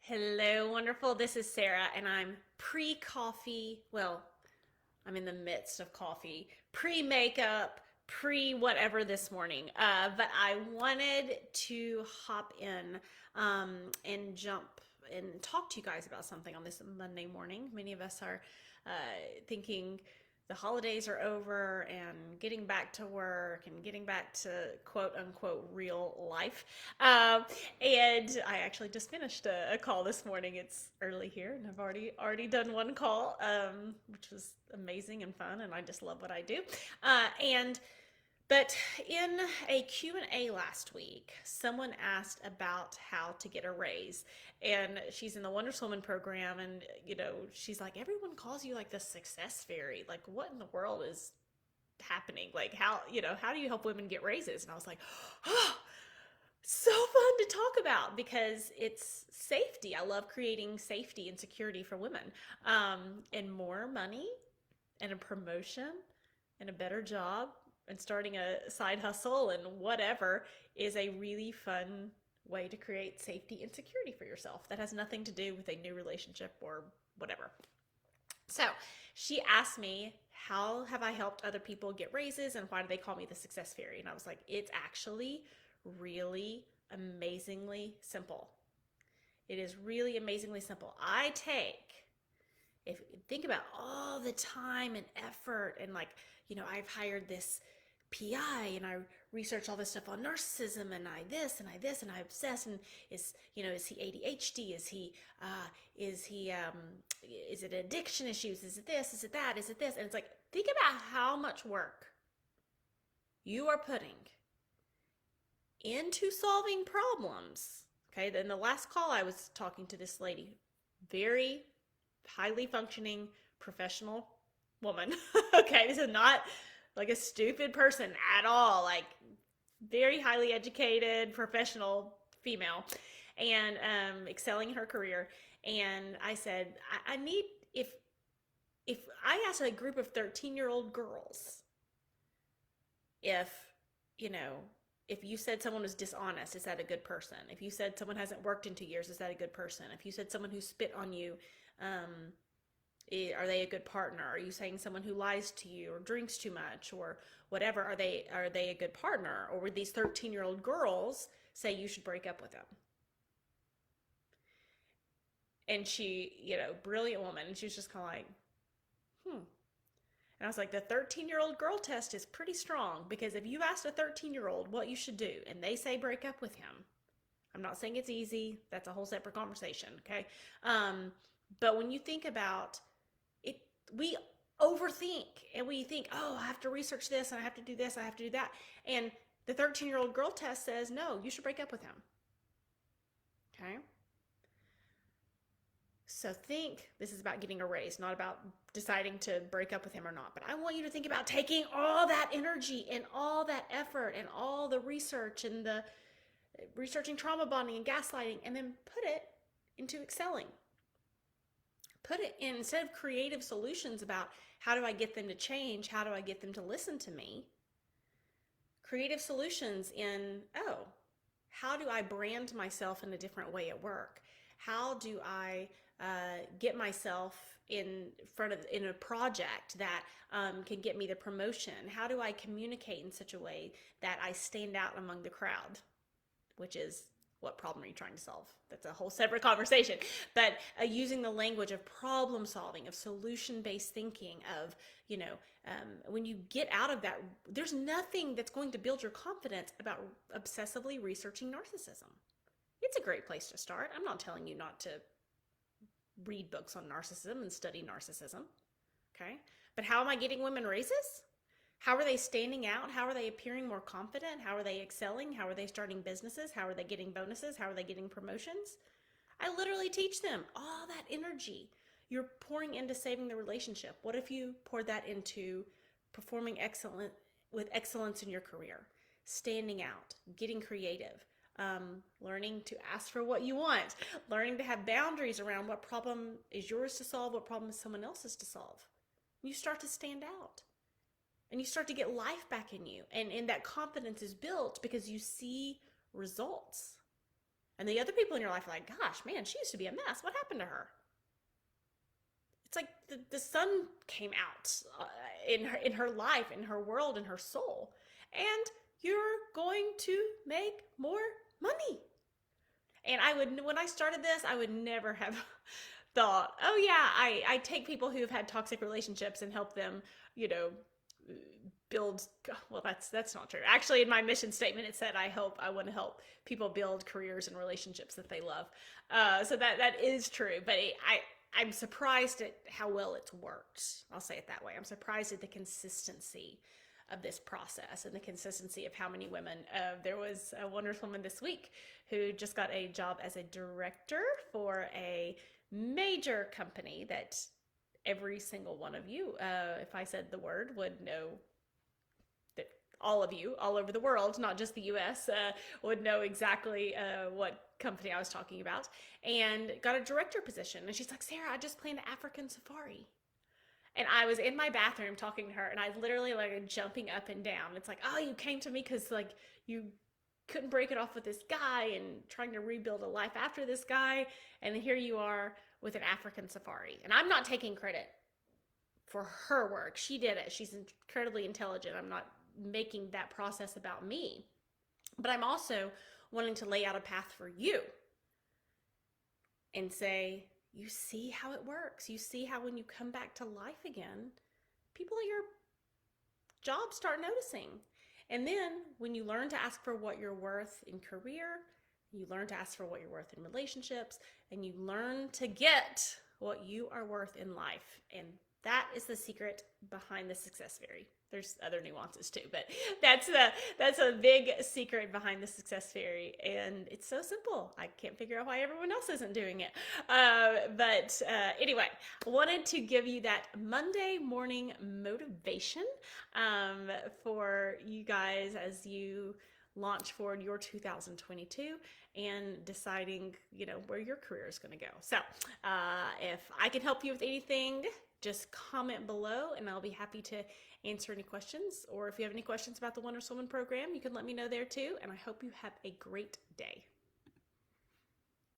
Hello, wonderful. This is Sarah, and I'm pre coffee. Well, I'm in the midst of coffee, pre makeup, pre whatever this morning. But I wanted to hop in and jump and talk to you guys about something on this Monday morning. Many of us are uh, thinking the holidays are over and getting back to work and getting back to quote unquote real life. Um, and I actually just finished a call this morning. It's early here, and I've already done one call, which was amazing and fun, and I just love what I do. And but in a Q&A last week, someone asked about how to get a raise. And she's in the Wonder Woman program, and she's like, everyone calls you like the success fairy. Like, what in the world is happening? Like, how do you help women get raises? And I was like, oh, so fun to talk about because it's safety. I love creating safety and security for women. And more money and a promotion and a better job and starting a side hustle and whatever is a really fun way to create safety and security for yourself that has nothing to do with a new relationship or whatever. So she asked me, how have I helped other people get raises and why do they call me the success fairy? And I was like, it's actually really amazingly simple. It is really amazingly simple. If you think about all the time and effort and I've hired this PI and I research all this stuff on narcissism and I obsess and is he ADHD? Is it addiction issues? Is it this? Is it that? Is it this? And it's like, think about how much work you are putting into solving problems. Okay, then the last call I was talking to this lady, very highly functioning professional woman. Okay, this is not like a stupid person at all, like very highly educated professional female and excelling in her career. And I said, I need, if I asked a group of 13-year-old girls if you know if you said someone was dishonest, is that a good person? If you said someone hasn't worked in 2 years, is that a good person? If you said someone who spit on you, um, are they a good partner? Are you saying someone who lies to you or drinks too much or whatever? Are they a good partner? Or would these 13-year-old girls say you should break up with them? And she, brilliant woman, and she was just kind of like, hmm. And I was like, the 13-year-old girl test is pretty strong because if you asked a 13-year-old what you should do and they say break up with him, I'm not saying it's easy. That's a whole separate conversation, okay? But when you think about it, we overthink and we think, oh, I have to research this and I have to do this, I have to do that. And the 13-year-old girl test says, no, you should break up with him, okay? So think this is about getting a raise, not about deciding to break up with him or not. But I want you to think about taking all that energy and all that effort and all the research and the researching trauma bonding and gaslighting and then put it into excelling. Put it in, instead of creative solutions about how do I get them to change, how do I get them to listen to me, creative solutions in, oh, how do I brand myself in a different way at work? How do I get myself in a project that can get me the promotion? How do I communicate in such a way that I stand out among the crowd? Which is, what problem are you trying to solve? That's a whole separate conversation. But using the language of problem solving, of solution-based thinking, of, when you get out of that, there's nothing that's going to build your confidence about obsessively researching narcissism. It's a great place to start. I'm not telling you not to read books on narcissism and study narcissism, okay? But how am I getting women raises? How are they standing out? How are they appearing more confident? How are they excelling? How are they starting businesses? How are they getting bonuses? How are they getting promotions? I literally teach them all that energy you're pouring into saving the relationship. What if you poured that into performing with excellence in your career, standing out, getting creative, learning to ask for what you want, learning to have boundaries around what problem is yours to solve, what problem is someone else's to solve. You start to stand out and you start to get life back in you. And that confidence is built because you see results. And the other people in your life are like, gosh, man, she used to be a mess. What happened to her? It's like the sun came out in her life, in her world, in her soul. And you're going to make more money. And when I started this, I would never have thought, oh yeah, I take people who have had toxic relationships and help them, you know, build. Well, that's not true. Actually, in my mission statement, it said I want to help people build careers and relationships that they love. So that is true. But I'm surprised at how well it's worked. I'll say it that way. I'm surprised at the consistency of this process and the consistency of how many women. There was a wonderful woman this week who just got a job as a director for a major company that every single one of you, if I said the word, would know that all of you all over the world, not just the US, would know exactly what company I was talking about, and got a director position. And she's like, Sarah, I just planned an African safari. And I was in my bathroom talking to her, and I literally like jumping up and down. It's like, oh, you came to me because like you couldn't break it off with this guy and trying to rebuild a life after this guy. And here you are with an African safari. And I'm not taking credit for her work. She did it. She's incredibly intelligent. I'm not making that process about me. But I'm also wanting to lay out a path for you and say, you see how it works. You see how when you come back to life again, people at your job start noticing. And then when you learn to ask for what you're worth in career, you learn to ask for what you're worth in relationships, and you learn to get what you are worth in life. And that is the secret behind the success fairy. There's other nuances too, but that's a big secret behind the success fairy, and it's so simple. I can't figure out why everyone else isn't doing it. But anyway, wanted to give you that Monday morning motivation for you guys as you launch forward your 2022 and deciding, where your career is going to go. So if I can help you with anything, just comment below and I'll be happy to answer any questions. Or if you have any questions about the Wonder Woman program, you can let me know there too. And I hope you have a great day.